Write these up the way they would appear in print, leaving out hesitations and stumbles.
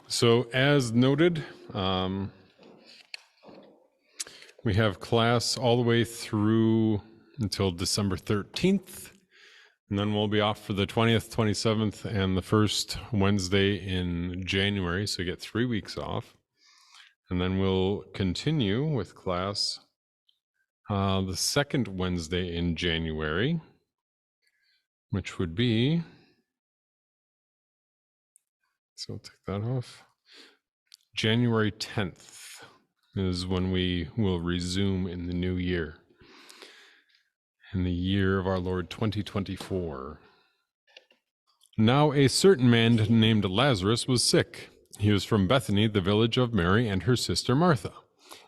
So as noted, we have class all the way through until December 13th, and then we'll be off for the 20th, 27th, and the first Wednesday in January, so we get 3 weeks off. And then we'll continue with class the second Wednesday in January, which would be, so we'll take that off, January 10th is when we will resume in the new year, in the year of our Lord 2024. Now a certain man named Lazarus was sick. He was from Bethany, the village of Mary and her sister Martha.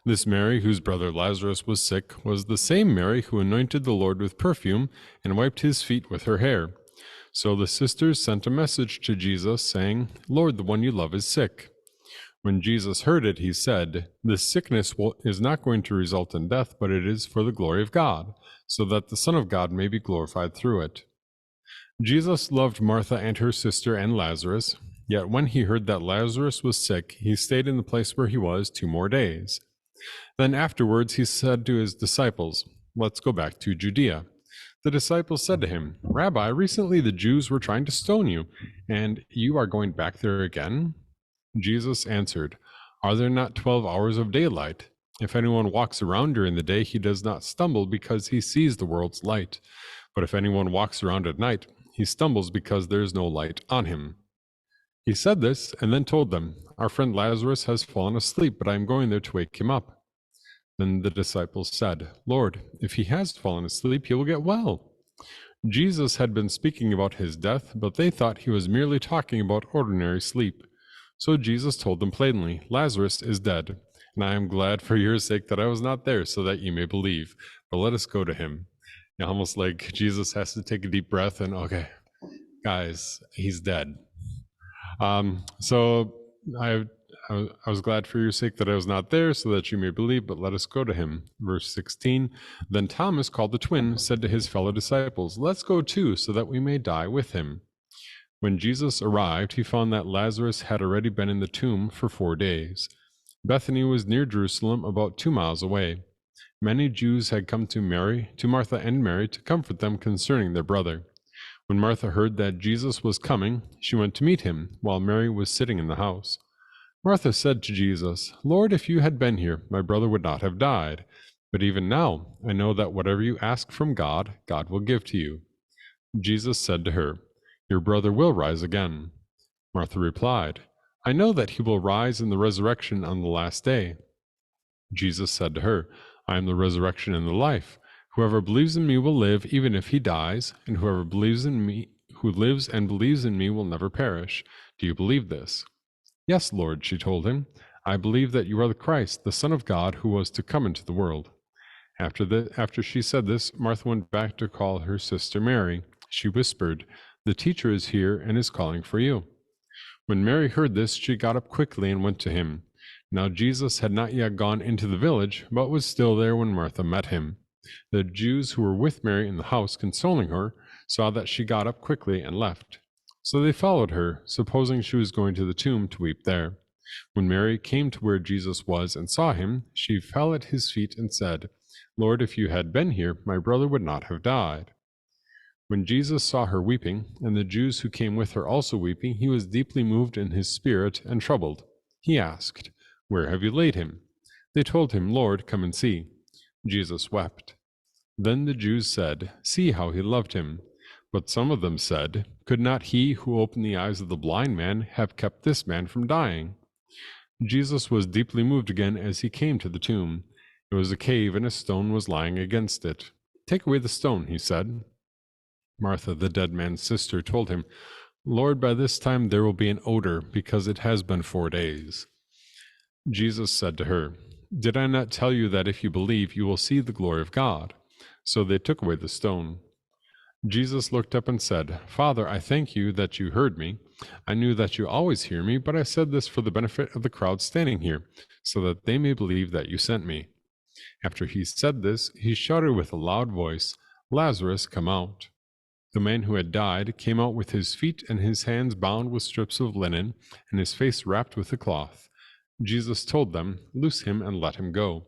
This Mary, whose brother Lazarus was sick, was the same Mary who anointed the Lord with perfume and wiped his feet with her hair. So the sisters sent a message to Jesus, saying, "Lord, the one you love is sick." When Jesus heard it, he said, "This sickness is not going to result in death, but it is for the glory of God, so that the Son of God may be glorified through it." Jesus loved Martha and her sister and Lazarus, yet when he heard that Lazarus was sick, he stayed in the place where he was 2 more days. Then afterwards he said to his disciples, "Let's go back to Judea." The disciples said to him, "Rabbi, recently the Jews were trying to stone you, and you are going back there again?" Jesus answered, "Are there not 12 hours of daylight? If anyone walks around during the day, he does not stumble because he sees the world's light. But if anyone walks around at night, he stumbles because there is no light on him." He said this and then told them, "Our friend Lazarus has fallen asleep, but I am going there to wake him up." Then the disciples said, "Lord, if he has fallen asleep, he will get well." Jesus had been speaking about his death, but they thought he was merely talking about ordinary sleep. So Jesus told them plainly, "Lazarus is dead, and I am glad for your sake that I was not there, so that you may believe. But let us go to him." Almost like Jesus has to take a deep breath and, okay, guys, he's dead. So I was glad for your sake that I was not there, so that you may believe, but let us go to him. Verse 16, then Thomas, called the twin, said to his fellow disciples, "Let's go too, so that we may die with him." When Jesus arrived, he found that Lazarus had already been in the tomb for 4 days. Bethany was near Jerusalem, about 2 miles away. Many Jews had come to Martha and Mary to comfort them concerning their brother. When Martha heard that Jesus was coming, she went to meet him, while Mary was sitting in the house. Martha said to Jesus, "Lord, if you had been here, my brother would not have died. But even now, I know that whatever you ask from God, God will give to you." Jesus said to her, "Your brother will rise again." Martha replied, "I know that he will rise in the resurrection on the last day." Jesus said to her, "I am the resurrection and the life. Whoever believes in me will live even if he dies, and whoever believes in me, who lives and believes in me will never perish. Do you believe this?" "Yes, Lord," she told him. "I believe that you are the Christ, the Son of God, who was to come into the world." After she said this, Martha went back to call her sister Mary. She whispered, "The teacher is here and is calling for you." When Mary heard this, she got up quickly and went to him. Now Jesus had not yet gone into the village, but was still there when Martha met him. The Jews who were with Mary in the house, consoling her, saw that she got up quickly and left. So they followed her, supposing she was going to the tomb to weep there. When Mary came to where Jesus was and saw him, she fell at his feet and said, "Lord, if you had been here, my brother would not have died." When Jesus saw her weeping, and the Jews who came with her also weeping, he was deeply moved in his spirit and troubled. He asked, "Where have you laid him?" They told him, "Lord, come and see." Jesus wept. Then the Jews said, "See how he loved him." But some of them said, "Could not he who opened the eyes of the blind man have kept this man from dying?" Jesus was deeply moved again as he came to the tomb. It was a cave, and a stone was lying against it. "Take away the stone," he said. Martha, the dead man's sister, told him, "Lord, by this time there will be an odor, because it has been 4 days." Jesus said to her, "Did I not tell you that if you believe, you will see the glory of God?" So they took away the stone. Jesus looked up and said, "Father, I thank you that you heard me. I knew that you always hear me, but I said this for the benefit of the crowd standing here, so that they may believe that you sent me." After he said this, he shouted with a loud voice, "Lazarus, come out." The man who had died came out with his feet and his hands bound with strips of linen, and his face wrapped with a cloth. Jesus told them, "Loose him and let him go."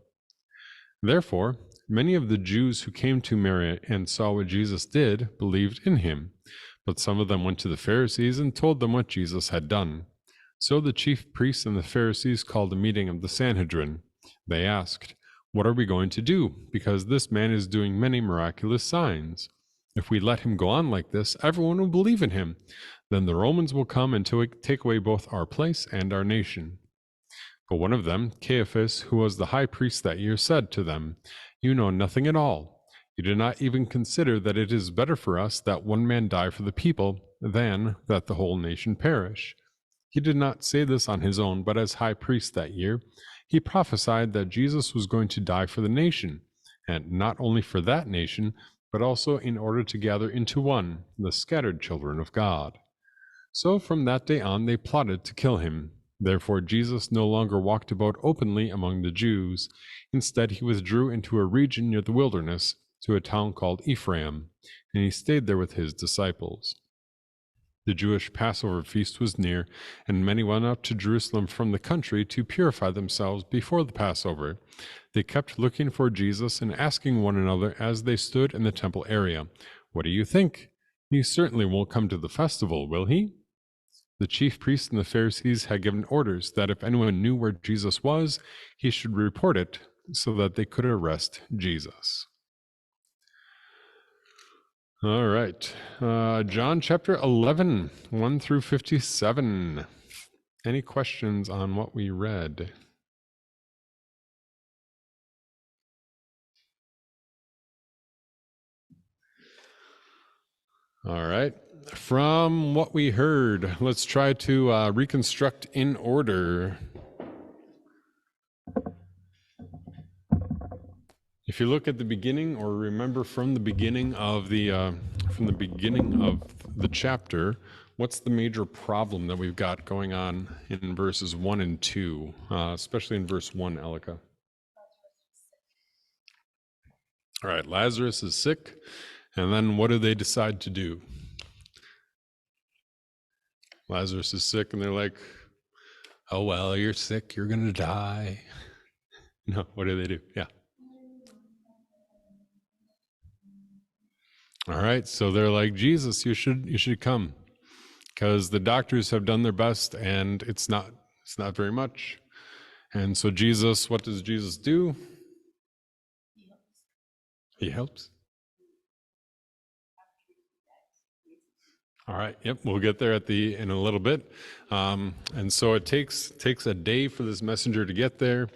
Therefore, many of the Jews who came to Mary and saw what Jesus did believed in him. But some of them went to the Pharisees and told them what Jesus had done. So the chief priests and the Pharisees called a meeting of the Sanhedrin. They asked, "What are we going to do? Because this man is doing many miraculous signs. If we let him go on like this, everyone will believe in him. Then the Romans will come and take away both our place and our nation." But one of them, Caiaphas, who was the high priest that year, said to them, "You know nothing at all. You do not even consider that it is better for us that one man die for the people than that the whole nation perish." He did not say this on his own, but as high priest that year, he prophesied that Jesus was going to die for the nation, and not only for that nation, but also in order to gather into one the scattered children of God. So from that day on they plotted to kill him. Therefore Jesus no longer walked about openly among the Jews. Instead he withdrew into a region near the wilderness, to a town called Ephraim, and he stayed there with his disciples. The Jewish Passover feast was near, and many went up to Jerusalem from the country to purify themselves before the Passover. They kept looking for Jesus and asking one another as they stood in the temple area, "What do you think? He certainly won't come to the festival, will he?" The chief priests and the Pharisees had given orders that if anyone knew where Jesus was, he should report it so that they could arrest Jesus. All right. John chapter 11, 1 through 57. Any questions on what we read? All right. From what we heard, let's try to reconstruct in order. If you look at the beginning, or remember from the beginning of the chapter, what's the major problem that we've got going on in verses 1 and 2, especially in verse 1, Elika? All right, Lazarus is sick, and then what do they decide to do? Lazarus is sick, and they're like, "Oh, well, you're sick, you're going to die." No, what do they do? Yeah. All right, so they're like, "Jesus, you should come, because the doctors have done their best, and it's not very much." And so Jesus, what does Jesus do? He helps. All right. Yep. We'll get there in a little bit. And so it takes a day for this messenger to get there.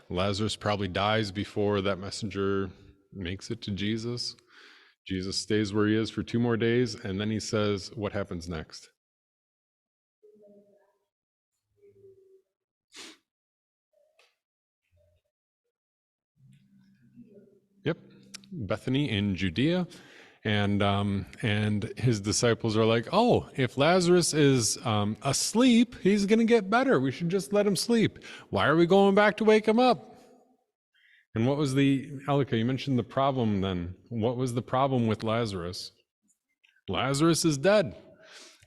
Lazarus probably dies before that messenger makes it to Jesus. Jesus stays where he is for 2 more days, and then he says, what happens next? Yep. Bethany in Judea. And his disciples are like, "Oh, if Lazarus is asleep, he's going to get better. We should just let him sleep. Why are we going back to wake him up?" And what was Elika, you mentioned the problem then. What was the problem with Lazarus? Lazarus is dead.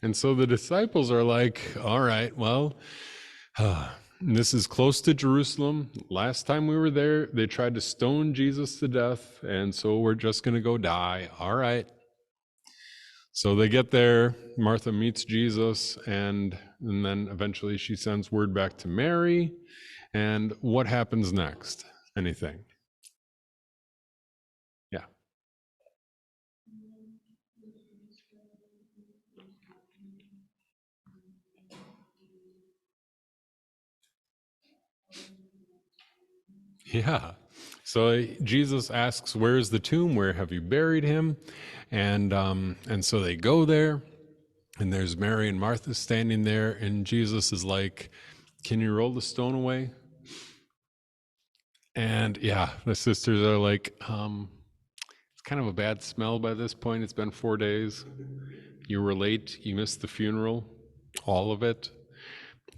And so the disciples are like, "All right, well, this is close to Jerusalem. Last time we were there, they tried to stone Jesus to death, and so we're just going to go die. All right." So they get there, Martha meets Jesus, and then eventually she sends word back to Mary. And what happens next? Anything? Yeah. Yeah. So Jesus asks, "Where's the tomb? Where have you buried him?" And so they go there, and there's Mary and Martha standing there, and Jesus is like, "Can you roll the stone away?" And yeah, the sisters are like, "It's kind of a bad smell by this point. It's been 4 days. You were late. You missed the funeral, all of it."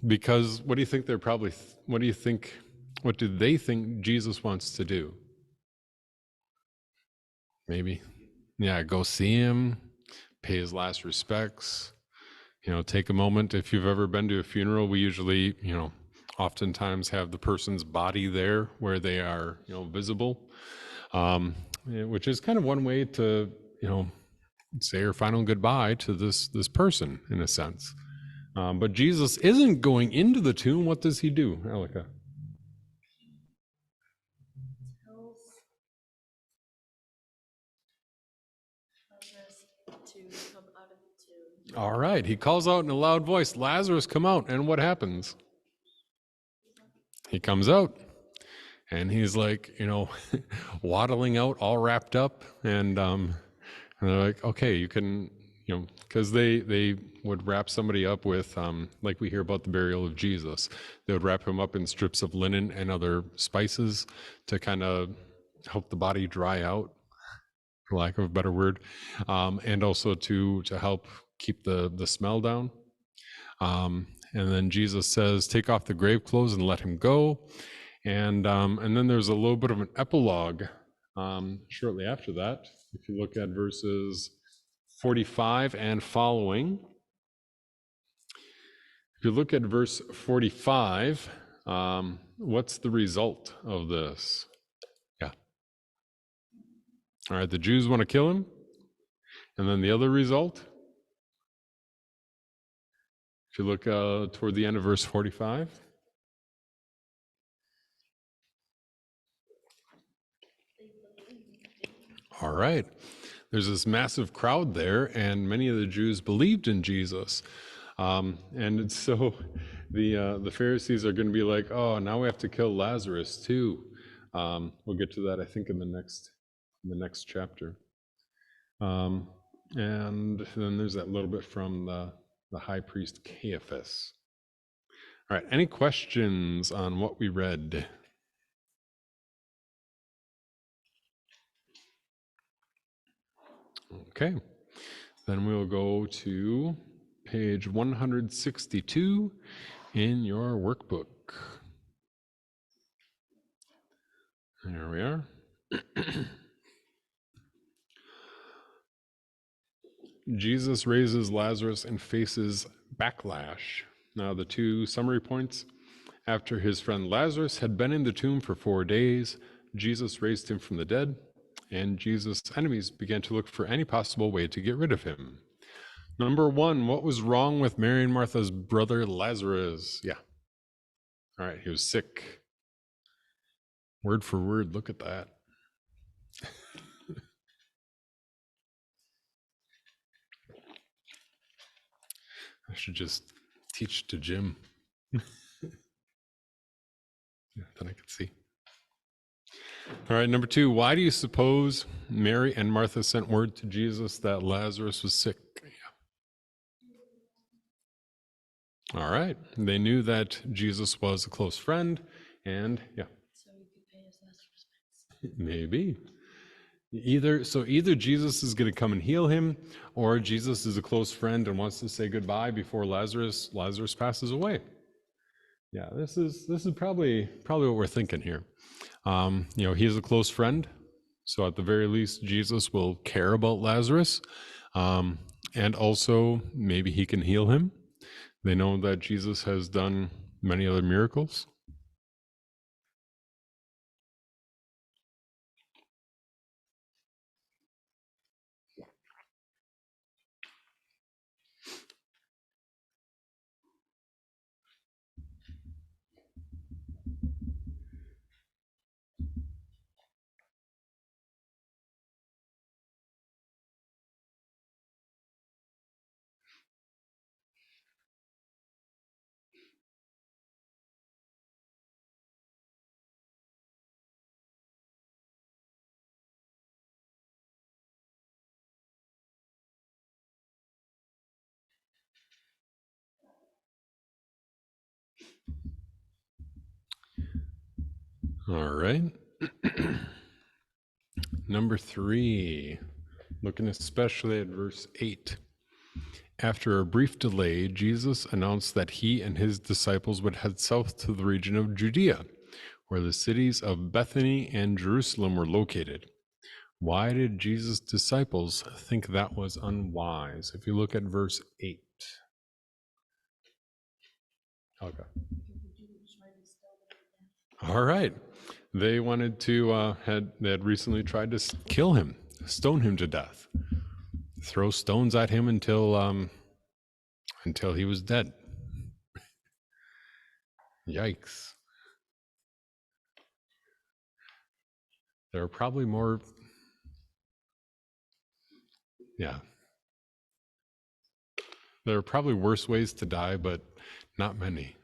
Because what do you think what do they think Jesus wants to do? Maybe, yeah, go see him, pay his last respects. Take a moment. If you've ever been to a funeral, we usually, oftentimes have the person's body there where they are, visible, which is kind of one way to, say your final goodbye to this person in a sense. But Jesus isn't going into the tomb. What does he do, Alika? All right, he calls out in a loud voice, Lazarus, come out. And what happens? He comes out, and he's like, waddling out all wrapped up. And they're like, okay, you can, because they would wrap somebody up with, like we hear about the burial of Jesus, they would wrap him up in strips of linen and other spices to kind of help the body dry out, for lack of a better word, and also to help keep the smell down. And then Jesus says, take off the grave clothes and let him go. And then there's a little bit of an epilogue shortly after that. If you look at verses 45 and following. If you look at verse 45, what's the result of this? Yeah. All right, the Jews want to kill him. And then the other result, if you look toward the end of verse 45. All right. There's this massive crowd there, and many of the Jews believed in Jesus. And so the Pharisees are going to be like, oh, now we have to kill Lazarus too. We'll get to that, I think, in the next chapter. And then there's that little bit from the high priest Caiaphas. All right, any questions on what we read? Okay, then we'll go to page 162 in your workbook. There we are. Jesus raises Lazarus and faces backlash. Now the two summary points. After his friend Lazarus had been in the tomb for 4 days, Jesus raised him from the dead, and Jesus' enemies began to look for any possible way to get rid of him. Number one, what was wrong with Mary and Martha's brother Lazarus? Yeah. All right, he was sick. Word for word, look at that. I should just teach to Jim. Yeah, then I could see. All right, number two, why do you suppose Mary and Martha sent word to Jesus that Lazarus was sick? Yeah. All right, they knew that Jesus was a close friend, and yeah. So he could pay his last respects. Maybe. Either Jesus is going to come and heal him, or Jesus is a close friend and wants to say goodbye before Lazarus passes away. Yeah, this is probably what we're thinking here. He's a close friend, so at the very least, Jesus will care about Lazarus, and also maybe he can heal him. They know that Jesus has done many other miracles. All right. Number 3, looking especially at verse 8. After a brief delay, Jesus announced that he and his disciples would head south to the region of Judea, where the cities of Bethany and Jerusalem were located. Why did Jesus' disciples think that was unwise? If you look at verse 8. Okay. All right. They wanted to, they had recently tried to kill him, stone him to death, throw stones at him until he was dead. Yikes. There are probably more, yeah. There are probably worse ways to die, but not many.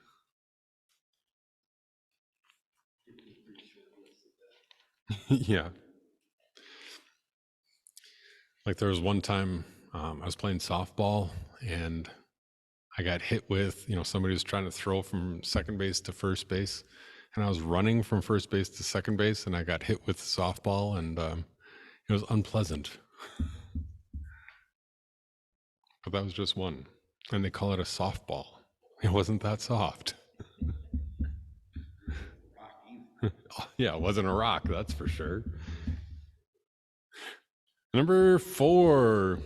Yeah. Like there was one time I was playing softball and I got hit with, somebody was trying to throw from second base to first base. And I was running from first base to second base and I got hit with the softball and it was unpleasant. But that was just one. And they call it a softball. It wasn't that soft. Yeah, it wasn't a rock, that's for sure. Number 4.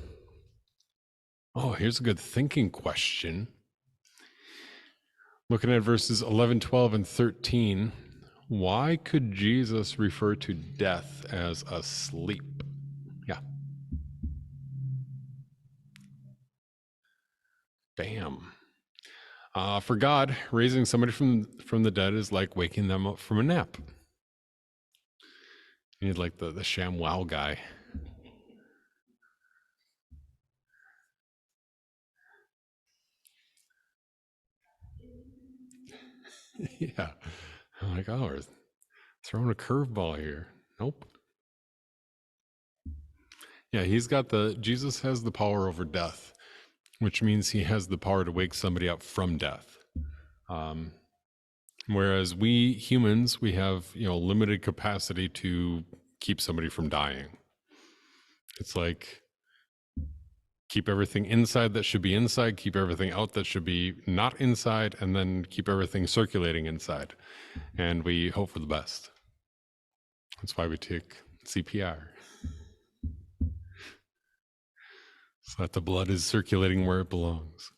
Oh, here's a good thinking question. Looking at verses 11, 12, and 13, why could Jesus refer to death as asleep? Yeah. Bam. For God, raising somebody from the dead is like waking them up from a nap. You need like the sham wow guy. Yeah. I'm like, oh, we're throwing a curveball here. Nope. Yeah, Jesus has the power over death, which means he has the power to wake somebody up from death. Whereas we humans, we have, limited capacity to keep somebody from dying. It's like keep everything inside that should be inside, keep everything out that should be not inside, and then keep everything circulating inside. And we hope for the best. That's why we take CPR. So that the blood is circulating where it belongs.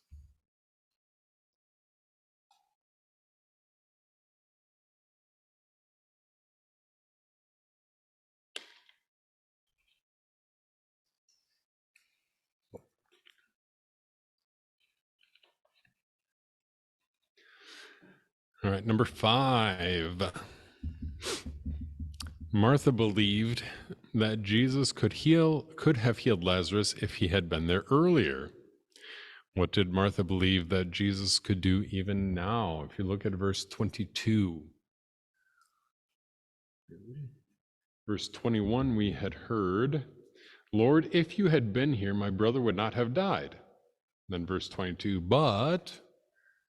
All right, number 5. Martha believed that Jesus could have healed Lazarus if he had been there earlier. What did Martha believe that Jesus could do even now? If you look at verse 22. Verse 21, we had heard, Lord, if you had been here, my brother would not have died. Then verse 22, but,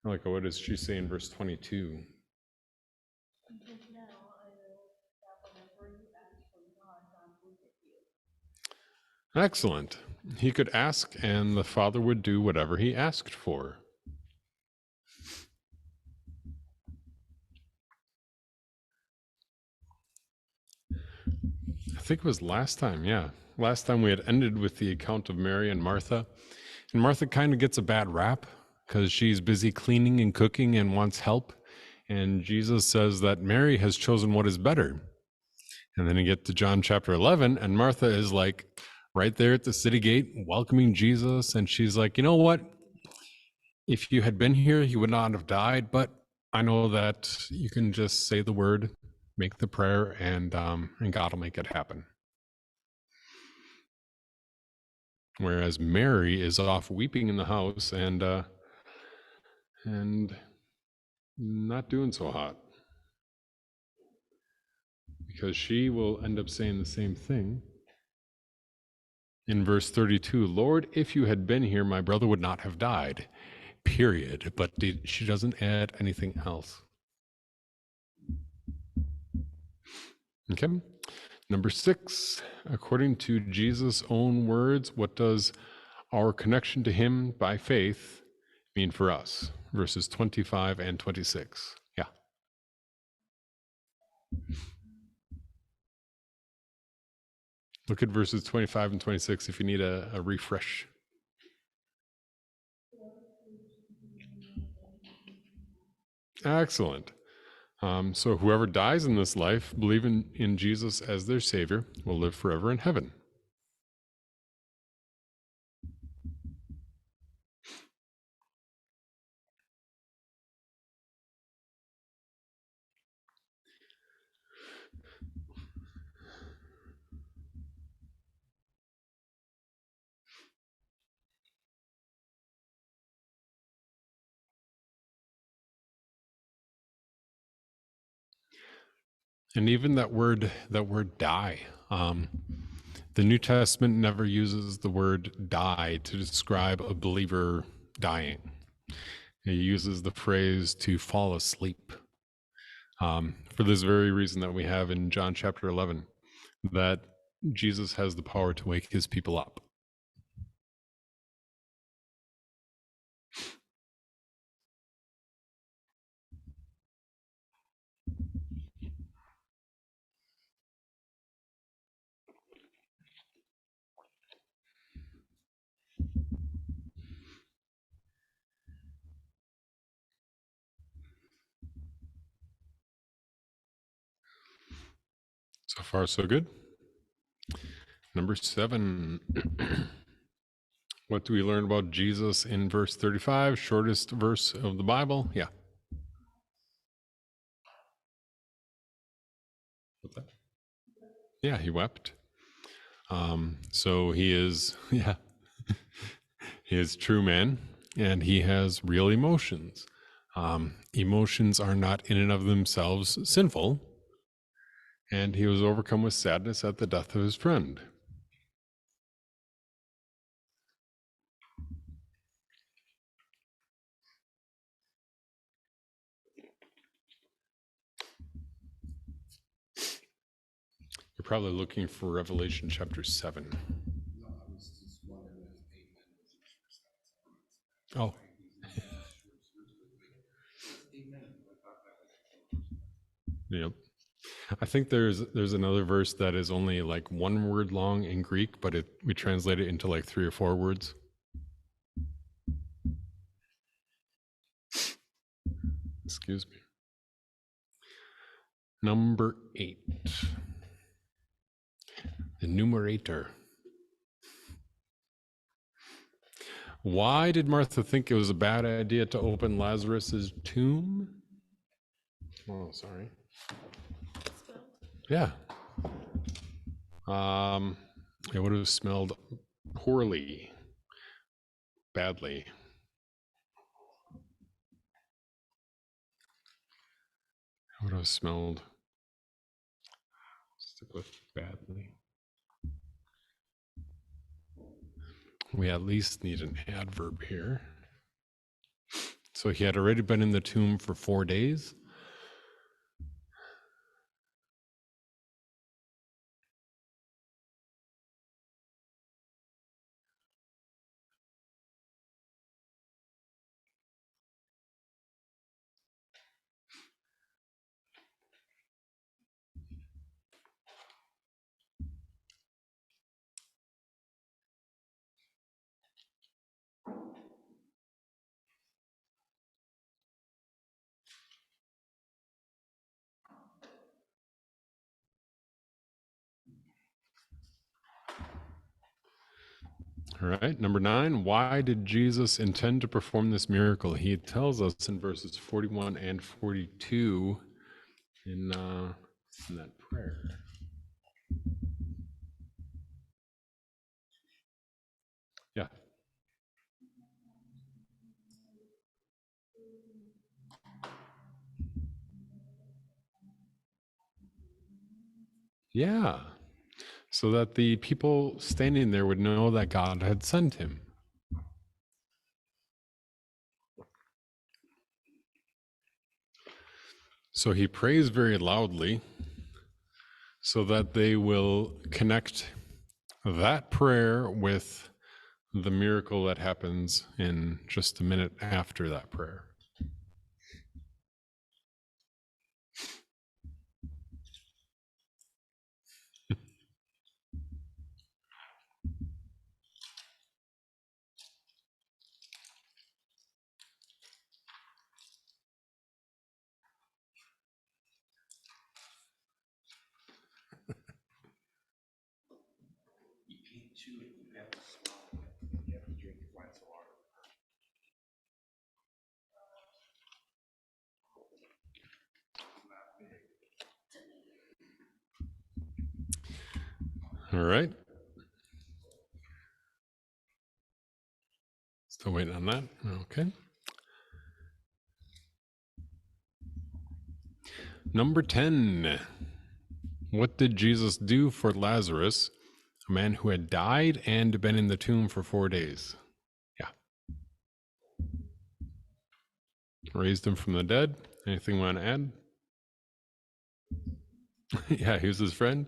like, what does she say in verse 22? Excellent. He could ask, and the Father would do whatever he asked for. I think it was last time, yeah. Last time we had ended with the account of Mary and Martha. And Martha kind of gets a bad rap because she's busy cleaning and cooking and wants help. And Jesus says that Mary has chosen what is better. And then you get to John chapter 11, and Martha is like right there at the city gate welcoming Jesus. And she's like, you know what? If you had been here, he would not have died. But I know that you can just say the word, make the prayer, and God will make it happen. Whereas Mary is off weeping in the house and not doing so hot, because she will end up saying the same thing in verse 32. Lord, if you had been here, my brother would not have died, period. But she doesn't add anything else. Okay. Number 6, according to Jesus' own words, what does our connection to him by faith mean for us? Verses 25 and 26. Yeah. Look at verses 25 and 26 if you need a refresh. Excellent. So whoever dies in this life, believing in Jesus as their Savior, will live forever in heaven. And even that word die. The New Testament never uses the word die to describe a believer dying. It uses the phrase to fall asleep. For this very reason that we have in John chapter 11, that Jesus has the power to wake his people up. So far, so good. Number 7. What do we learn about Jesus in verse 35? Shortest verse of the Bible. Yeah. What's that? Yeah, he wept. So he is, yeah, he is true man, and he has real emotions. Emotions are not in and of themselves sinful, and he was overcome with sadness at the death of his friend. You're probably looking for Revelation chapter 7. Oh. Yep. I think there's another verse that is only like one word long in Greek, but we translate it into like 3 or 4 words. Excuse me. Number 8. The numerator. Why did Martha think it was a bad idea to open Lazarus's tomb? Oh, sorry. Yeah. It would have smelled poorly, badly. It would have smelled, stick with badly. We at least need an adverb here. So he had already been in the tomb for 4 days. All right, number 9, why did Jesus intend to perform this miracle? He tells us in verses 41 and 42 in that prayer. Yeah. Yeah. So that the people standing there would know that God had sent him. So he prays very loudly so that they will connect that prayer with the miracle that happens in just a minute after that prayer. All right. Still waiting on that. Okay. Number 10. What did Jesus do for Lazarus, a man who had died and been in the tomb for 4 days? Yeah. Raised him from the dead. Anything you want to add? Yeah, he was his friend.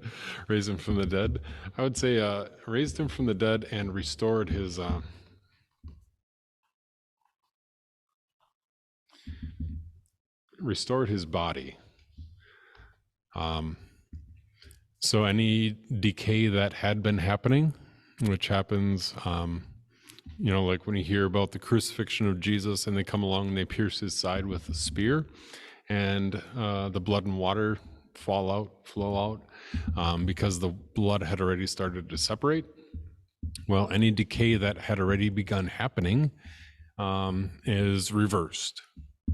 Raised him from the dead. I would say raised him from the dead and restored his body. So any decay that had been happening, which happens, like when you hear about the crucifixion of Jesus and they come along and they pierce his side with a spear, and the blood and water flow out, because the blood had already started to separate. Well, any decay that had already begun happening is reversed.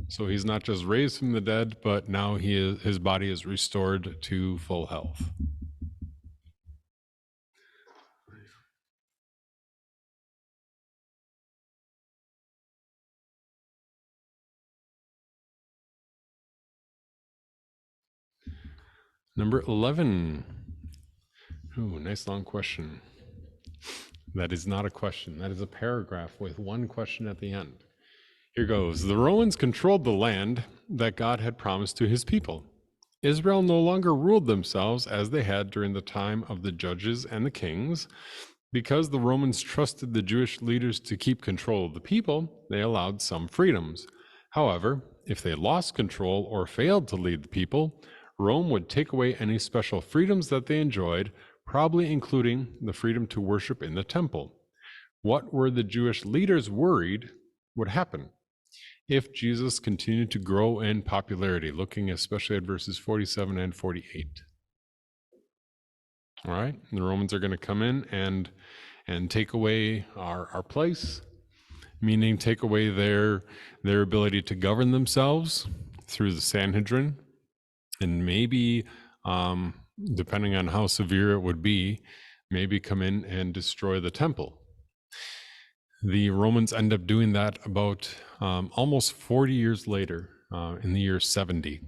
So he's not just raised from the dead, but now his body is restored to full health. Number 11. Ooh, nice long question. That is not a question. That is a paragraph with one question at the end. Here goes. The Romans controlled the land that God had promised to his people. Israel no longer ruled themselves as they had during the time of the judges and the kings. Because the Romans trusted the Jewish leaders to keep control of the people, they allowed some freedoms. However, if they lost control or failed to lead the people, Rome would take away any special freedoms that they enjoyed, probably including the freedom to worship in the temple. What were the Jewish leaders worried would happen if Jesus continued to grow in popularity? Looking especially at verses 47 and 48. All right, the Romans are going to come in and take away our place, meaning take away their ability to govern themselves through the Sanhedrin, and maybe, depending on how severe it would be, maybe come in and destroy the temple. The Romans end up doing that about almost 40 years later, in the year 70.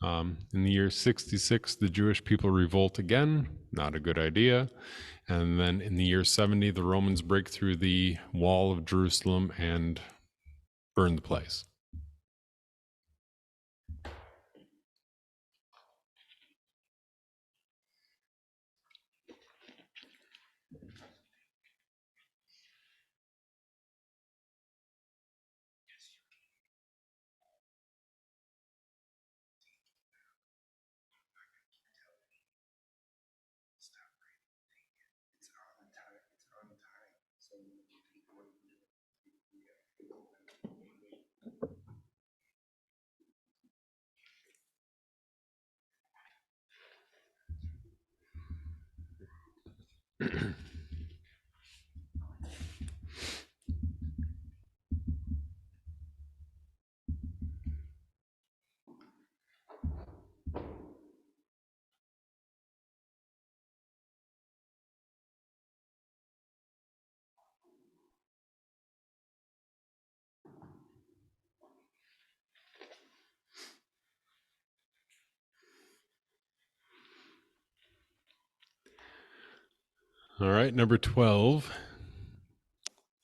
In the year 66, the Jewish people revolt again, not a good idea. And then in the year 70, the Romans break through the wall of Jerusalem and burn the place. All right, number 12.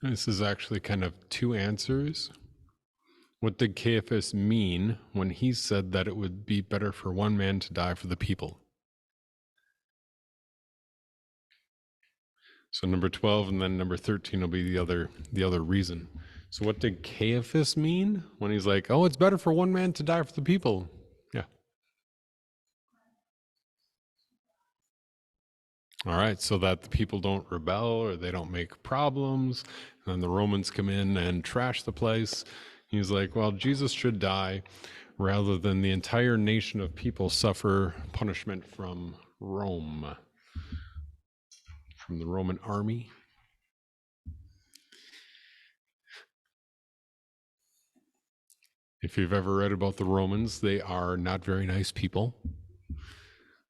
This is actually kind of two answers. What did Caiaphas mean when he said that it would be better for one man to die for the people? So number 12 and then number 13 will be the other reason. So what did Caiaphas mean when he's like, oh, it's better for one man to die for the people? Yeah. All right, so that the people don't rebel or they don't make problems, and then the Romans come in and trash the place. He's like, well, Jesus should die rather than the entire nation of people suffer punishment from Rome. from the Roman army. If you've ever read about the Romans, they are not very nice people.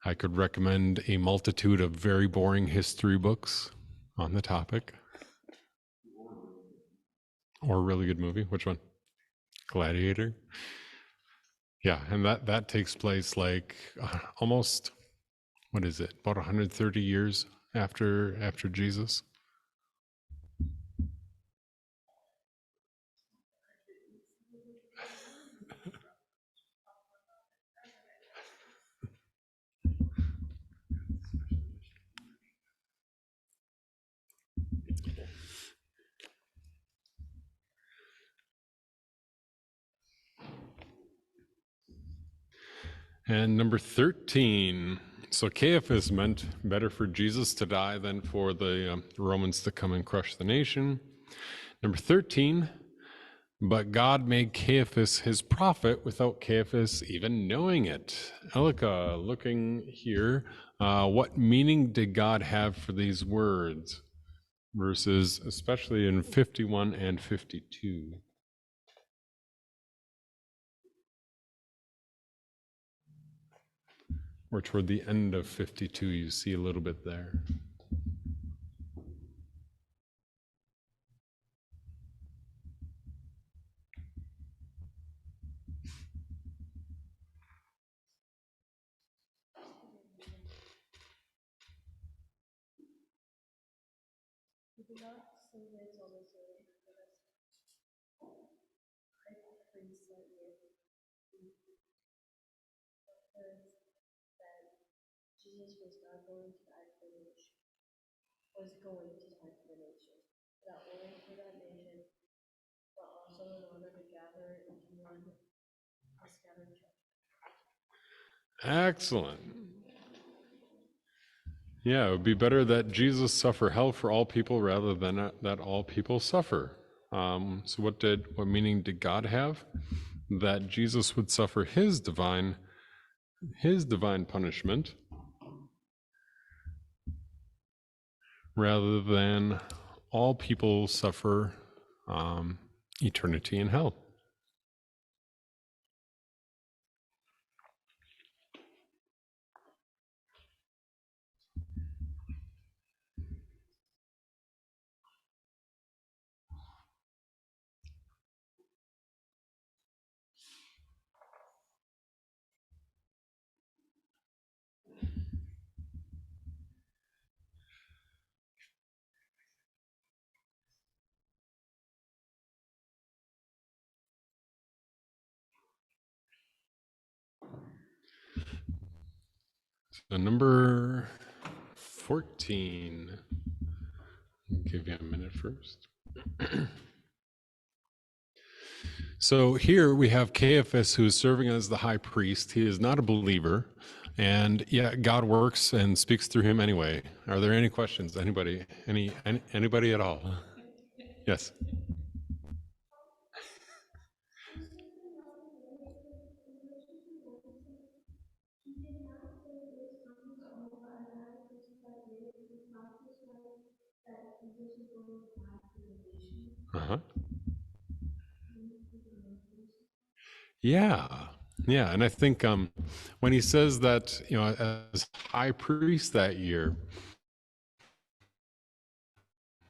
I could recommend a multitude of very boring history books on the topic. Or a really good movie. Which one? Gladiator? Yeah, and that takes place like almost, what is it, about 130 years after Jesus. And number 13. So Caiaphas meant better for Jesus to die than for the Romans to come and crush the nation. Number 13. But God made Caiaphas his prophet without Caiaphas even knowing it. Elika, looking here, what meaning did God have for these words? Verses, especially in 51 and 52. Or toward the end of 52, you see a little bit there. Jesus was not going to die for the nation, was going to die for the nation, not only for that nation, but also in order to gather into one a scattered church. Excellent. Yeah, it would be better that Jesus suffer hell for all people rather than that all people suffer. So what meaning did God have? That Jesus would suffer his divine punishment rather than all people suffer eternity in hell. So number 14. I'll give you a minute first. So here we have Caiaphas, who is serving as the high priest. He is not a believer, and yet God works and speaks through him anyway. Are there any questions? Anybody? Anybody at all? Yes. Uh-huh. Yeah. Yeah, and I think when he says that, as high priest that year,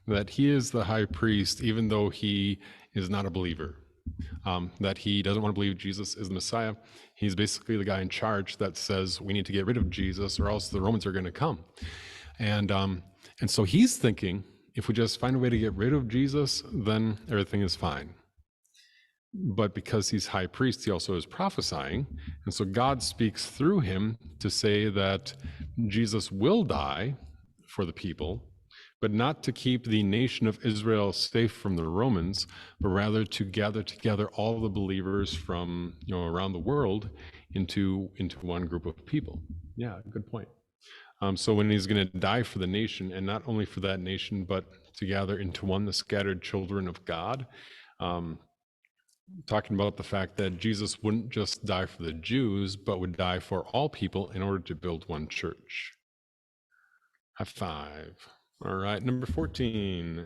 that he is the high priest, even though he is not a believer, that he doesn't want to believe Jesus is the Messiah. He's basically the guy in charge that says we need to get rid of Jesus or else the Romans are going to come. And so he's thinking, if we just find a way to get rid of Jesus, then everything is fine. But because he's high priest, he also is prophesying. And so God speaks through him to say that Jesus will die for the people, but not to keep the nation of Israel safe from the Romans, but rather to gather together all the believers from around the world into one group of people. Yeah, good point. So when he's going to die for the nation, and not only for that nation, but to gather into one the scattered children of God, talking about the fact that Jesus wouldn't just die for the Jews, but would die for all people in order to build one church. High five. All right, number 14.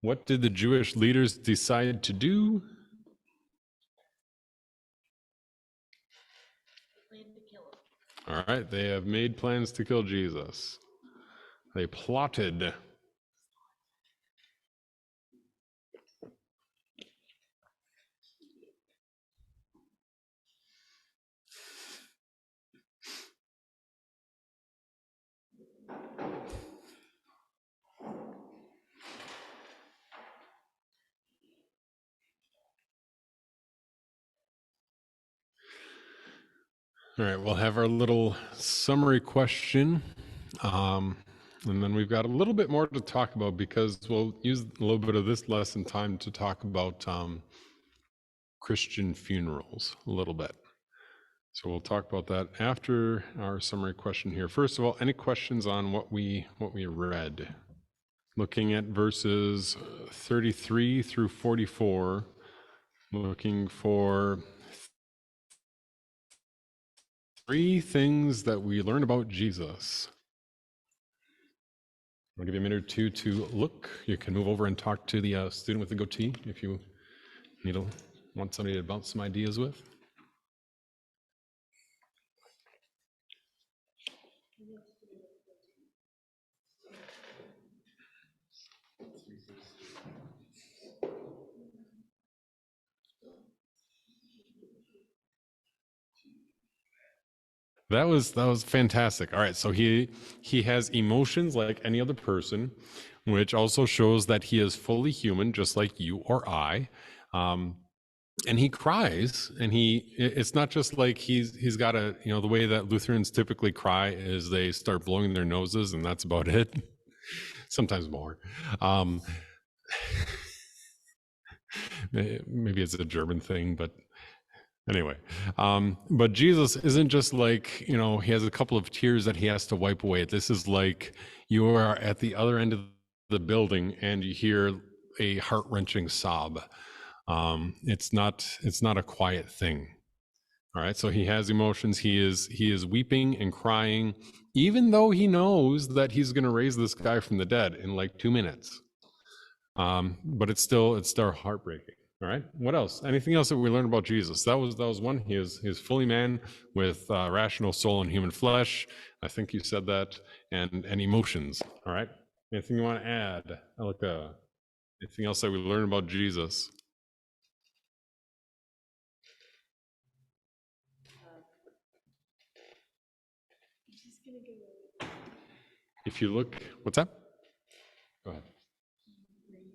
What did the Jewish leaders decide to do? Plan to kill him. All right, they have made plans to kill Jesus. They plotted. All right, we'll have our little summary question. And then we've got a little bit more to talk about because we'll use a little bit of this lesson time to talk about Christian funerals a little bit. So we'll talk about that after our summary question here. First of all, any questions on what we read? Looking at verses 33 through 44, looking for 3 things that we learn about Jesus. I'll give you a minute or two to look. You can move over and talk to the student with the goatee if you want somebody to bounce some ideas with. That was fantastic. All right, so he has emotions like any other person, which also shows that he is fully human, just like you or I. And he cries, and it's not just like he's got a, the way that Lutherans typically cry is they start blowing their noses, and that's about it. Sometimes more. Maybe it's a German thing, but anyway, but Jesus isn't just like, he has a couple of tears that he has to wipe away. This is like you are at the other end of the building and you hear a heart-wrenching sob. It's not a quiet thing. All right, so he has emotions. He is weeping and crying, even though he knows that he's going to raise this guy from the dead in like 2 minutes. But it's still heartbreaking. All right. What else? Anything else that we learned about Jesus? That was one. He is fully man with rational soul and human flesh. I think you said that, and emotions. All right. Anything you want to add, Elika? Anything else that we learned about Jesus? I'm just gonna go. If you look, what's that? Go ahead. Raised him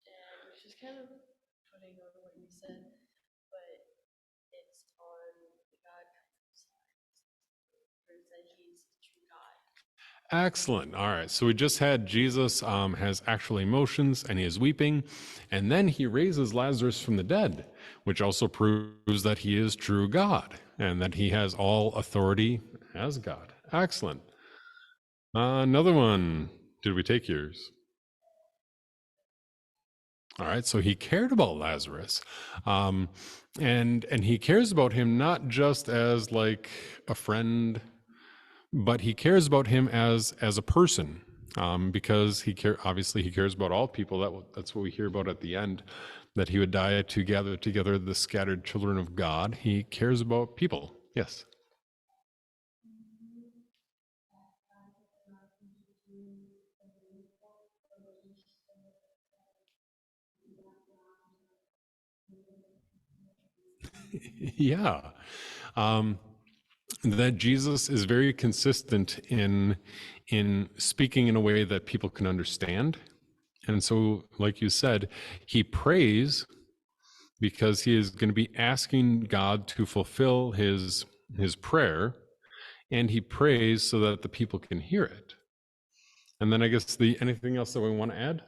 dead, which is kind of putting on what you said, but it's on the God kind of side. Proves that he's the true God. Excellent. All right. So we just had Jesus has actual emotions and he is weeping. And then he raises Lazarus from the dead, which also proves that he is true God and that he has all authority as God. Excellent. Another one. Did we take yours? All right. So he cared about Lazarus. And he cares about him not just as like a friend, but he cares about him as a person, because obviously he cares about all people. That's what we hear about at the end, that he would die to gather together the scattered children of God. He cares about people. Yes. Yeah. That Jesus is very consistent in speaking in a way that people can understand. And so, like you said, he prays because he is going to be asking God to fulfill his prayer, and he prays so that the people can hear it. And then I guess anything else that we want to add?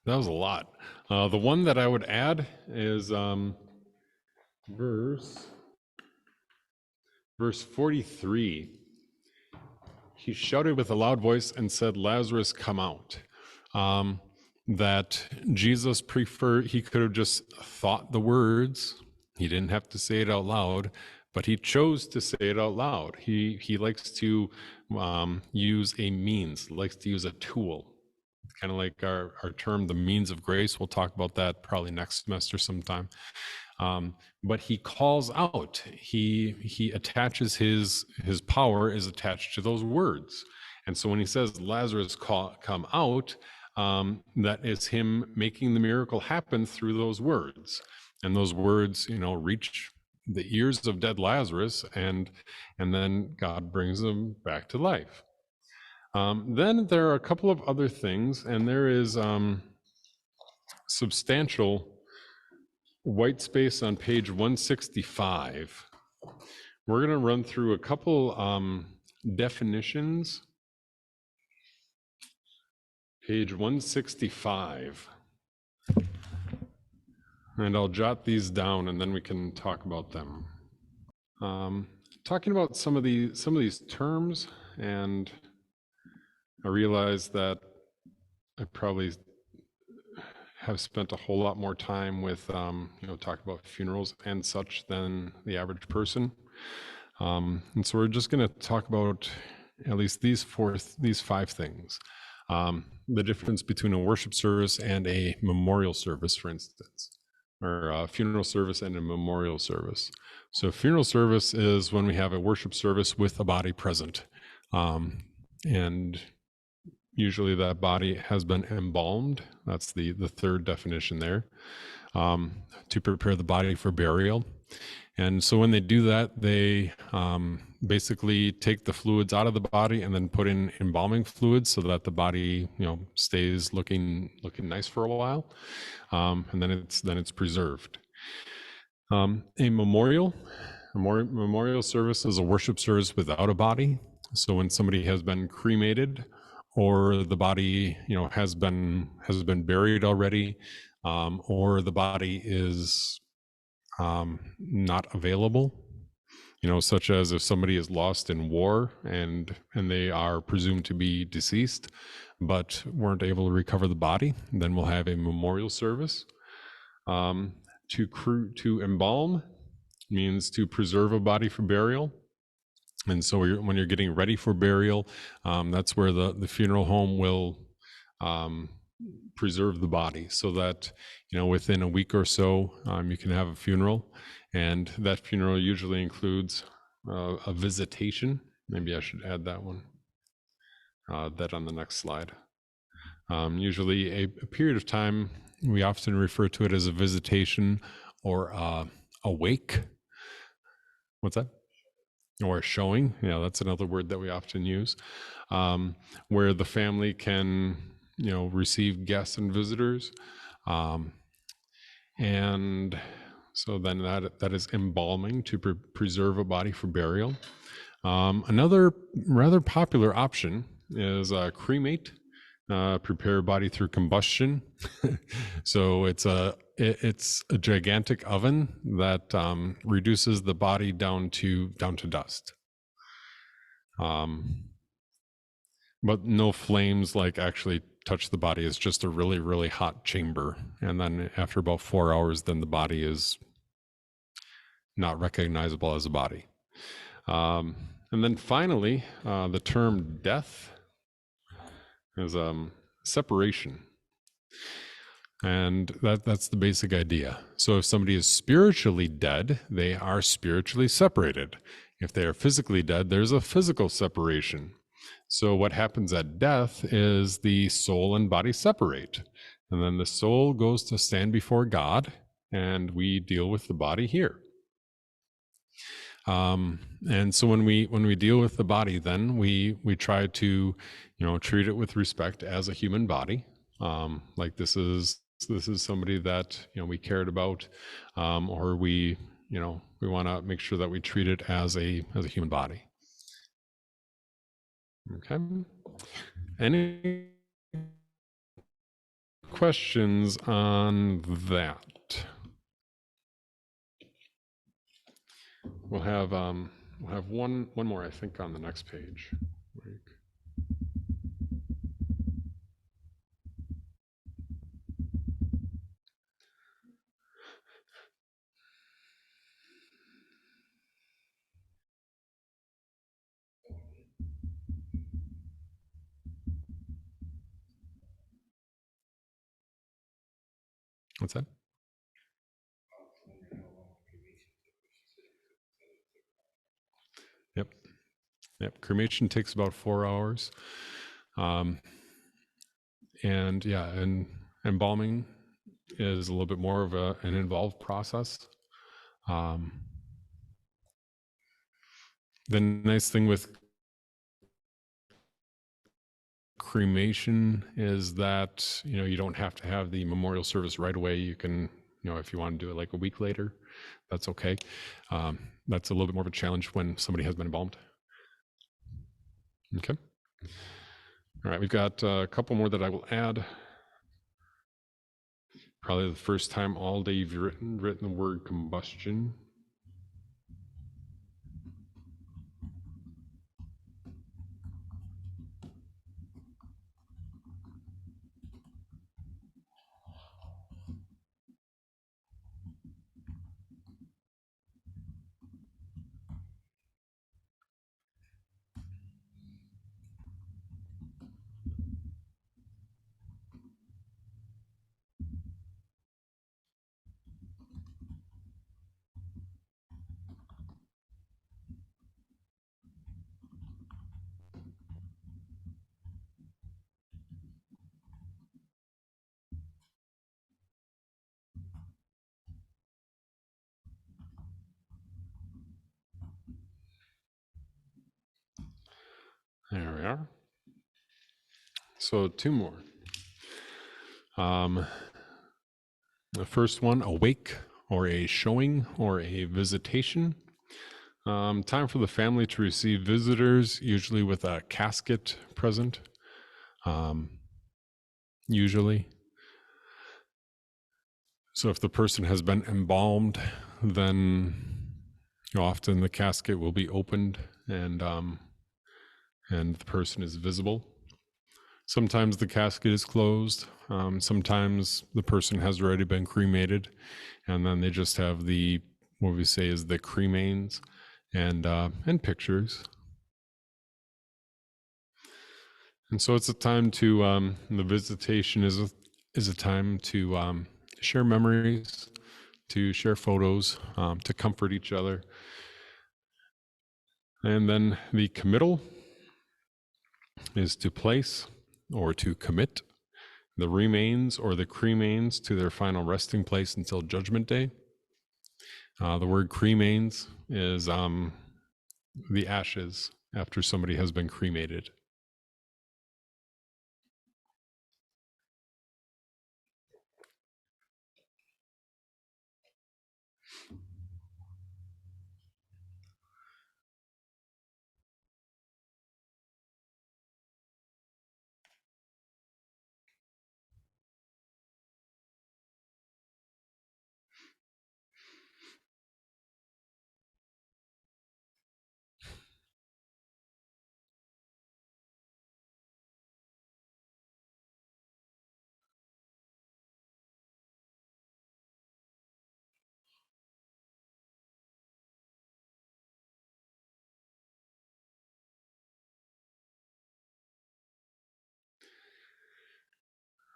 That was a lot. The one that I would add is verse 43. He shouted with a loud voice and said, "Lazarus, come out." That Jesus he could have just thought the words He didn't have to say it out loud, but he chose to say it out loud. He likes to use a means, likes to use a tool, kind of like our term, the means of grace. We'll talk about that probably next semester sometime. But he calls out. He attaches his power is attached to those words. And so when he says Lazarus come out, that is him making the miracle happen through those words. And those words, reach the ears of dead Lazarus, and then God brings them back to life. Then there are a couple of other things, and there is substantial white space on page 165. We're going to run through a couple definitions. Page 165. And I'll jot these down and then we can talk about them. Talking about some of these terms, and I realize that I probably have spent a whole lot more time with talk about funerals and such than the average person. And so we're just going to talk about at least these 5 things. The difference between a worship service and a memorial service, for instance, or a funeral service and a memorial service. So funeral service is when we have a worship service with a body present. And usually that body has been embalmed. That's the third definition there, to prepare the body for burial. And so when they do that, they basically take the fluids out of the body and then put in embalming fluids so that the body, stays looking nice for a while, and then it's preserved. A memorial service is a worship service without a body. So when somebody has been cremated, or the body, has been buried already, or the body is not available, such as if somebody is lost in war and they are presumed to be deceased, but weren't able to recover the body, then we'll have a memorial service. To embalm means to preserve a body for burial. And so when you're getting ready for burial, that's where the funeral home will preserve the body so that, within a week or so, you can have a funeral. And that funeral usually includes a visitation. Maybe I should add that one, that on the next slide. Usually a period of time, we often refer to it as a visitation or a wake. What's that? Or a showing. Yeah, that's another word that we often use, where the family can, receive guests and visitors. And so then that is embalming, to preserve a body for burial. Another rather popular option is cremate, prepare a body through combustion. So it's a gigantic oven that reduces the body down to dust. But no flames like actually touch the body. It's just a really, really hot chamber. And then after about 4 hours, then the body is not recognizable as a body. And then finally, the term death is separation. And that's the basic idea. So if somebody is spiritually dead, they are spiritually separated. If they are physically dead, there's a physical separation. So what happens at death is the soul and body separate. And then the soul goes to stand before God, and we deal with the body here. And so when we deal with the body, then we try to, treat it with respect as a human body. Like this is somebody that, we cared about, or we want to make sure that we treat it as a human body. Okay. Any questions on that? We'll have one more, I think, on the next page. What's that? Yep. Yep. Cremation takes about 4 hours. And yeah, and embalming is a little bit more of an involved process. The nice thing with cremation is that, you don't have to have the memorial service right away. You can, if you want to do it like a week later, that's okay. That's a little bit more of a challenge when somebody has been embalmed. Okay. All right, we've got a couple more that I will add. Probably the first time all day you've written the word combustion. There we are. So 2 more. The first one, a wake or a showing or a visitation. Time for the family to receive visitors, usually with a casket present. Usually. So if the person has been embalmed, then often the casket will be opened and the person is visible. Sometimes the casket is closed. Sometimes the person has already been cremated, and then they just have what we say is the cremains and pictures. And so it's a time to the visitation is a time to share memories, to share photos, to comfort each other. And then the committal is to place or to commit the remains or the cremains to their final resting place until Judgment Day. The word cremains is the ashes after somebody has been cremated.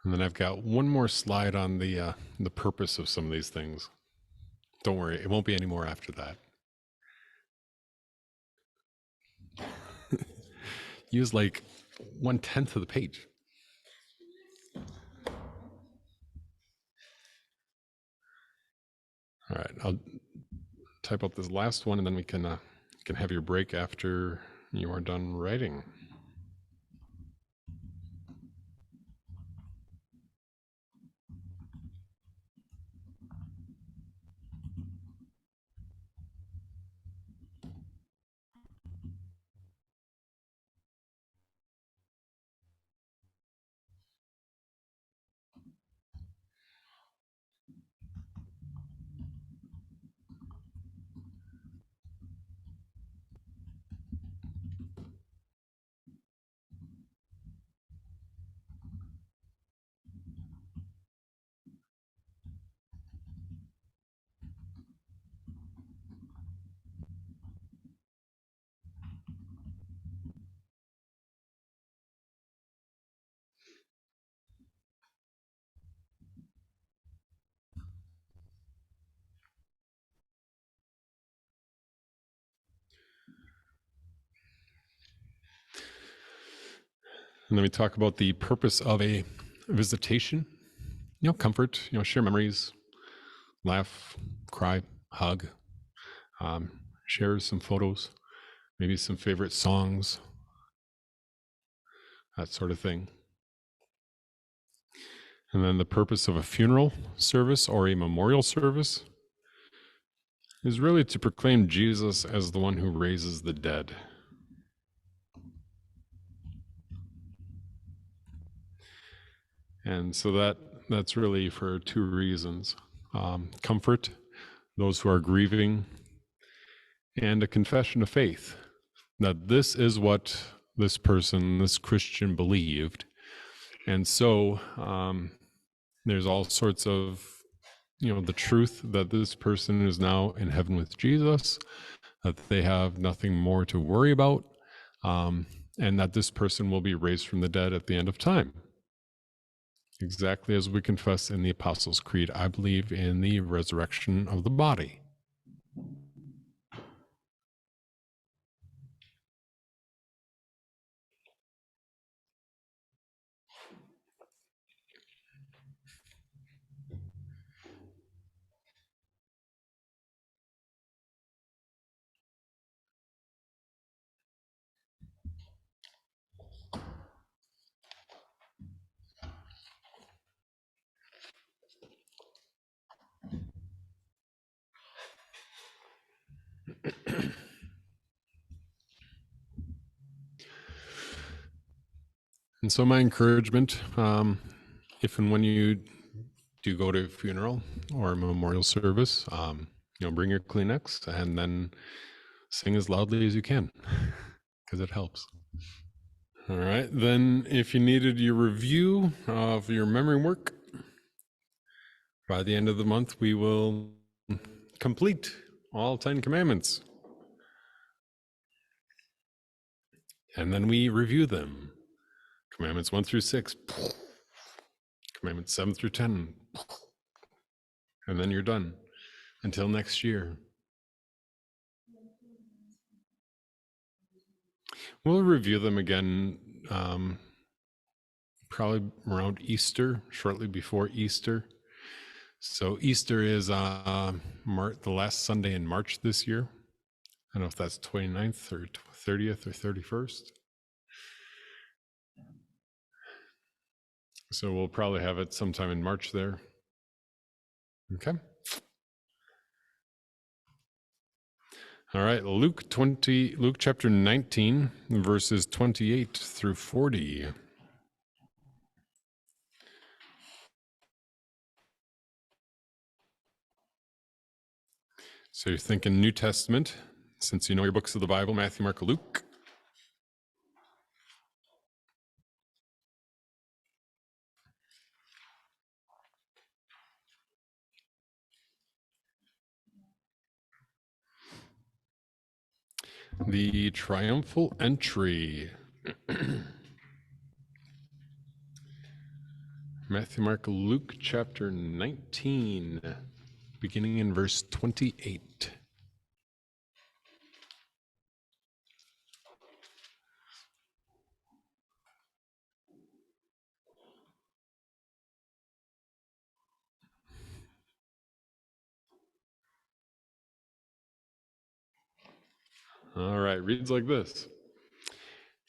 And then I've got one more slide on the purpose of some of these things. Don't worry, it won't be any more after that. Use like 1/10 of the page. All right, I'll type up this last one, and then we can have your break after you are done writing. And then we talk about the purpose of a visitation. Comfort, share memories, laugh, cry, hug, share some photos, maybe some favorite songs, that sort of thing. And then the purpose of a funeral service or a memorial service is really to proclaim Jesus as the one who raises the dead. And so that's really for two reasons. Comfort those who are grieving, and a confession of faith that this is what this person, this Christian, believed. And so there's all sorts of, the truth that this person is now in heaven with Jesus, that they have nothing more to worry about, and that this person will be raised from the dead at the end of time. Exactly as we confess in the Apostles' Creed, I believe in the resurrection of the body. And so my encouragement, if and when you do go to a funeral or a memorial service, bring your Kleenex and then sing as loudly as you can, because it helps. All right, then if you needed your review of your memory work, by the end of the month, we will complete all 10 commandments. And then we review them. Commandments 1 through 6, Commandments 7 through 10, and then you're done until next year. We'll review them again probably around Easter, shortly before Easter. So Easter is the last Sunday in March this year. I don't know if that's 29th or 30th or 31st. So we'll probably have it sometime in March there. Okay. All right, Luke chapter 19, verses 28 through 40. So you're thinking New Testament, since you know your books of the Bible, Matthew, Mark, Luke. The triumphal entry. Matthew, Mark, Luke chapter 19, beginning in verse 28. All right, reads like this.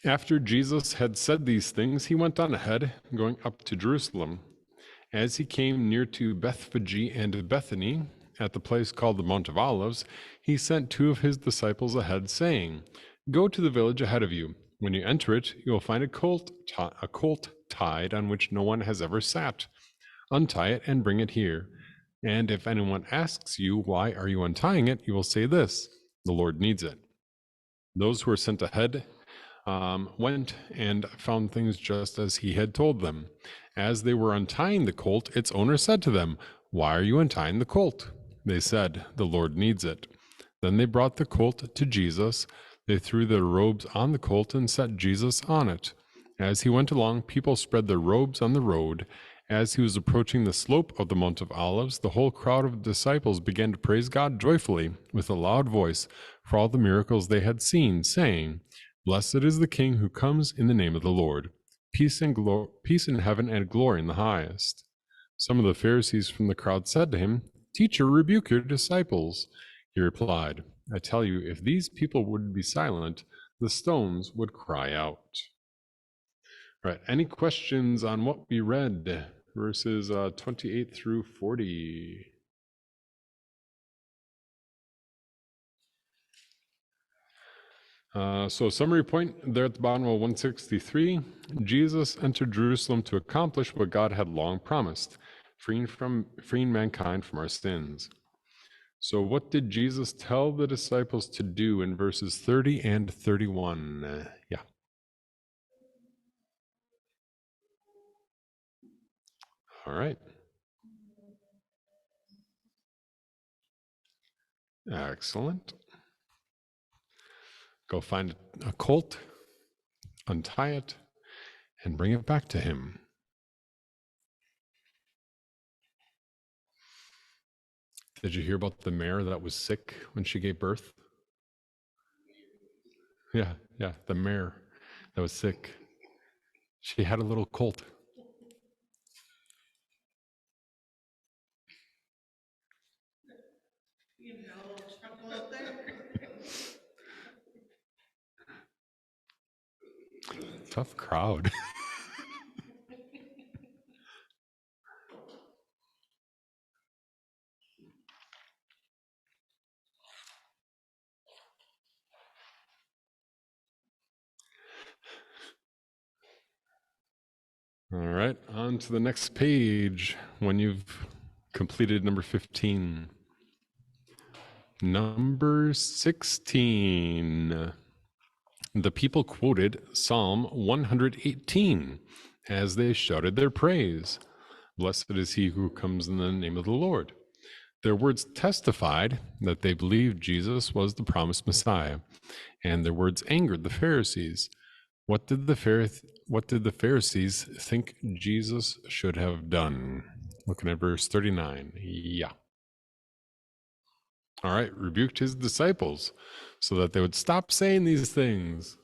After Jesus had said these things, he went on ahead, going up to Jerusalem. As he came near to Bethphage and Bethany, at the place called the Mount of Olives, he sent two of his disciples ahead, saying, "Go to the village ahead of you. When you enter it, you will find a colt tied on which no one has ever sat. Untie it and bring it here. And if anyone asks you, 'Why are you untying it?' you will say this, 'The Lord needs it.'" Those who were sent ahead went and found things just as he had told them. As they were untying the colt, its owner said to them, "Why are you untying the colt?" They said, "The Lord needs it." Then they brought the colt to Jesus. They threw their robes on the colt and set Jesus on it. As he went along, people spread their robes on the road. As he was approaching the slope of the Mount of Olives, the whole crowd of disciples began to praise God joyfully with a loud voice for all the miracles they had seen, saying, "Blessed is the King who comes in the name of the Lord. peace in heaven and glory in the highest. Some of the Pharisees from the crowd said to him, Teacher, rebuke your disciples. He replied, I tell you, if these people would be silent, the stones would cry out. All right, any questions on what we read, verses 28 through 40? So summary point there at the bottom of 163, Jesus entered Jerusalem to accomplish what God had long promised, freeing mankind from our sins. So what did Jesus tell the disciples to do in verses 30 and 31? Yeah. All right. Excellent. Go find a colt, untie it, and bring it back to him. Did you hear about the mare that was sick when she gave birth? Yeah, the mare that was sick. She had a little colt. You know, trouble out there. Tough crowd. All right, on to the next page when you've completed number 15. Number 16. The people quoted Psalm 118 as they shouted their praise. Blessed is he who comes in the name of the Lord. Their words testified that they believed Jesus was the promised Messiah, and their words angered the Pharisees. What did the Pharisees think Jesus should have done? Looking at verse 39. Yeah. All right, rebuked his disciples so that they would stop saying these things.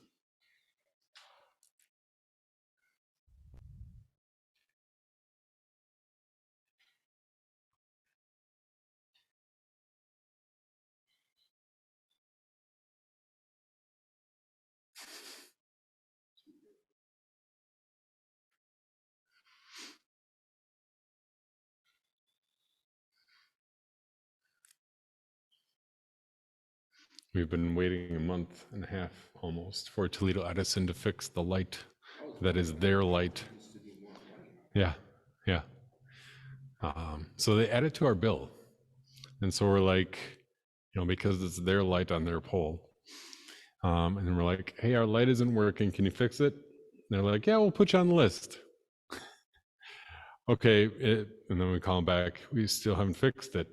We've been waiting a month and a half almost for Toledo Edison to fix the light that is their light. Yeah. So they add it to our bill. And so we're like, because it's their light on their pole. And then we're like, hey, our light isn't working. Can you fix it? And they're like, yeah, we'll put you on the list. Okay. And then we call them back. We still haven't fixed it.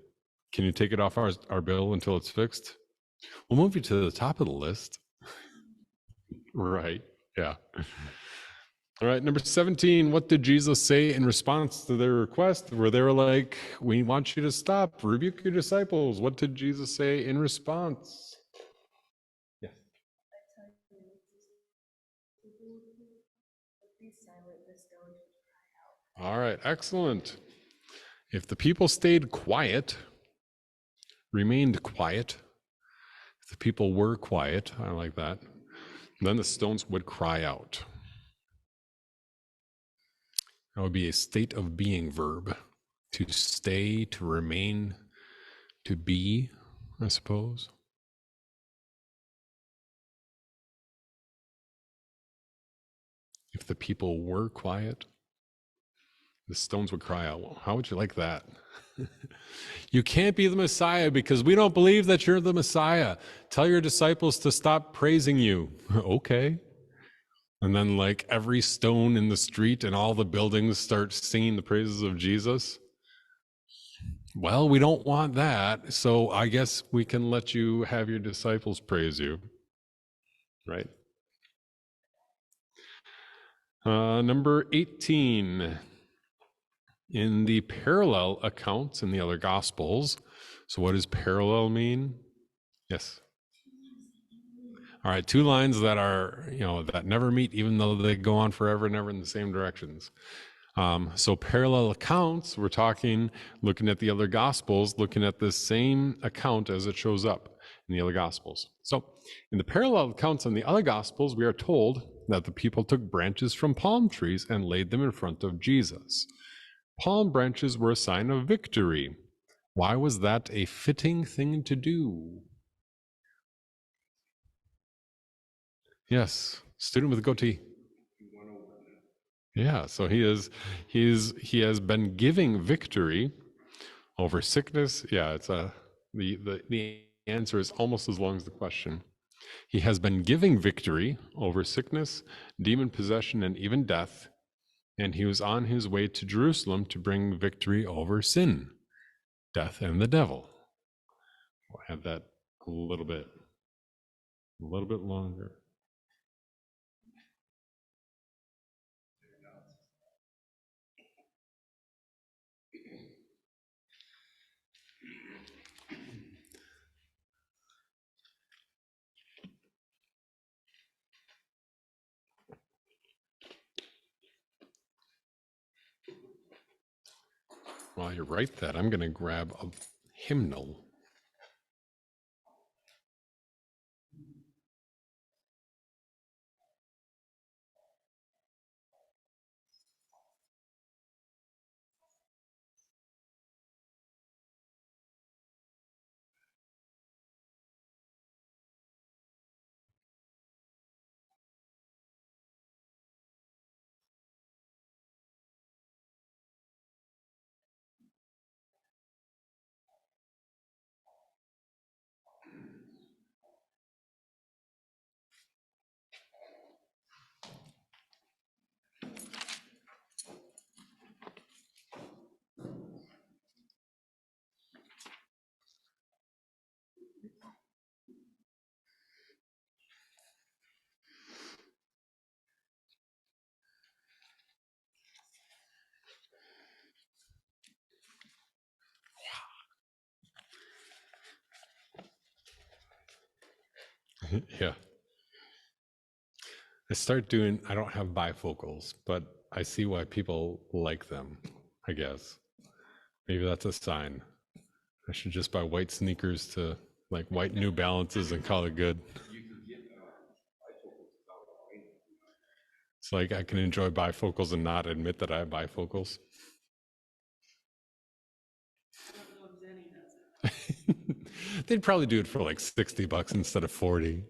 Can you take it off our bill until it's fixed? We'll move you to the top of the list. Right. Yeah. All right. Number 17. What did Jesus say in response to their request where they were like, we want you to stop, rebuke your disciples? What did Jesus say in response? Yes. All right. Excellent. If the people stayed quiet, remained quiet, if the people were quiet, I like that, then the stones would cry out. That would be a state of being verb. To stay, to remain, to be, I suppose. If the people were quiet, the stones would cry out. Well, how would you like that? You can't be the Messiah because we don't believe that you're the Messiah. Tell your disciples to stop praising you. Okay. And then like every stone in the street and all the buildings start singing the praises of Jesus. Well, we don't want that. So I guess we can let you have your disciples praise you. Right? Number 18. In the parallel accounts in the other Gospels. So what does parallel mean? Yes. All right, two lines that are, that never meet, even though they go on forever and ever in the same directions. So parallel accounts, we're talking, looking at the other Gospels, looking at the same account as it shows up in the other Gospels. So in the parallel accounts in the other Gospels, we are told that the people took branches from palm trees and laid them in front of Jesus. Palm branches were a sign of victory. Why was that a fitting thing to do? Yes, student with a goatee. Yeah, so he has been giving victory over sickness. Yeah, it's the answer is almost as long as the question. He has been giving victory over sickness, demon possession, and even death, and he was on his way to Jerusalem to bring victory over sin, death, and the devil. We'll have that a little bit longer. While you write that, I'm going to grab a hymnal. Yeah. I don't have bifocals, but I see why people like them, I guess. Maybe that's a sign. I should just buy white sneakers to like white New Balances and call it good. It's like I can enjoy bifocals and not admit that I have bifocals. They'd probably do it for like $60 instead of 40.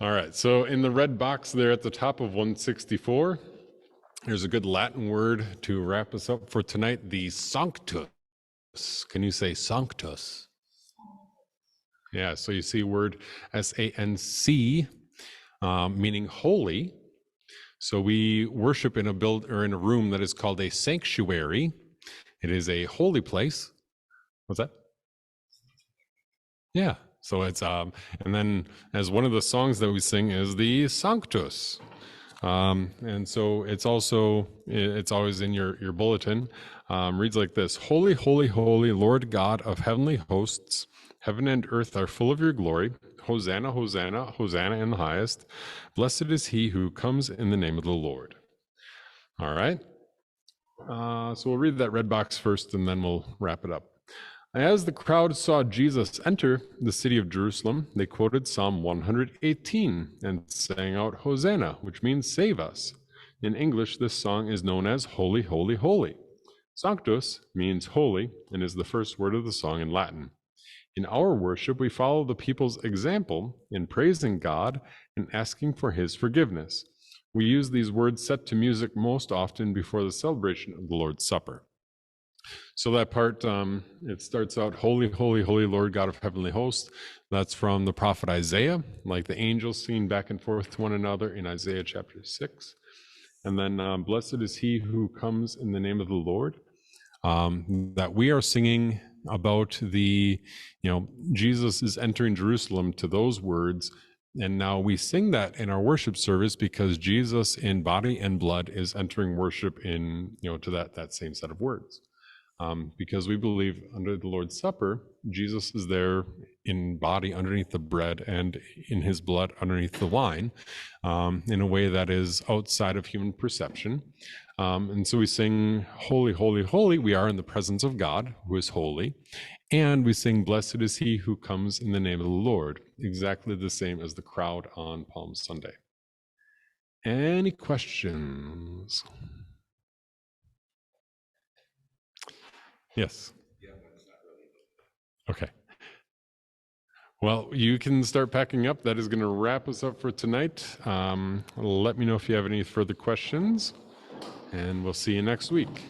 All right, so in the red box there at the top of 164, there's a good Latin word to wrap us up for tonight, the sanctus. Can you say sanctus? Yeah, so you see word S-A-N-C, meaning holy. So we worship in in a room that is called a sanctuary. It is a holy place. What's that? Yeah. So it's and then as one of the songs that we sing is the Sanctus. And so it's always in your bulletin. Reads like this: Holy, holy, holy, Lord God of heavenly hosts, heaven and earth are full of your glory. Hosanna, Hosanna, Hosanna in the highest. Blessed is he who comes in the name of the Lord. All right. So we'll read that red box first and then we'll wrap it up. As the crowd saw Jesus enter the city of Jerusalem, they quoted Psalm 118 and sang out Hosanna, which means save us. In English, this song is known as Holy, Holy, Holy. Sanctus means holy and is the first word of the song in Latin. In our worship, we follow the people's example in praising God and asking for his forgiveness. We use these words set to music most often before the celebration of the Lord's Supper. So that part, it starts out, Holy, Holy, Holy Lord God of heavenly hosts. That's from the prophet Isaiah, like the angels singing back and forth to one another in Isaiah chapter 6. And then, blessed is he who comes in the name of the Lord. That we are singing about Jesus is entering Jerusalem to those words. And now we sing that in our worship service because Jesus in body and blood is entering worship in, to that same set of words. because we believe under the Lord's Supper, Jesus is there in body underneath the bread and in his blood underneath the wine, in a way that is outside of human perception. And so we sing, "Holy, holy, holy, we are in the presence of God, who is holy." And we sing, "Blessed is he who comes in the name of the Lord," exactly the same as the crowd on Palm Sunday. Any questions? Yes. Okay. Well, you can start packing up. That is going to wrap us up for tonight. Let me know if you have any further questions, and we'll see you next week.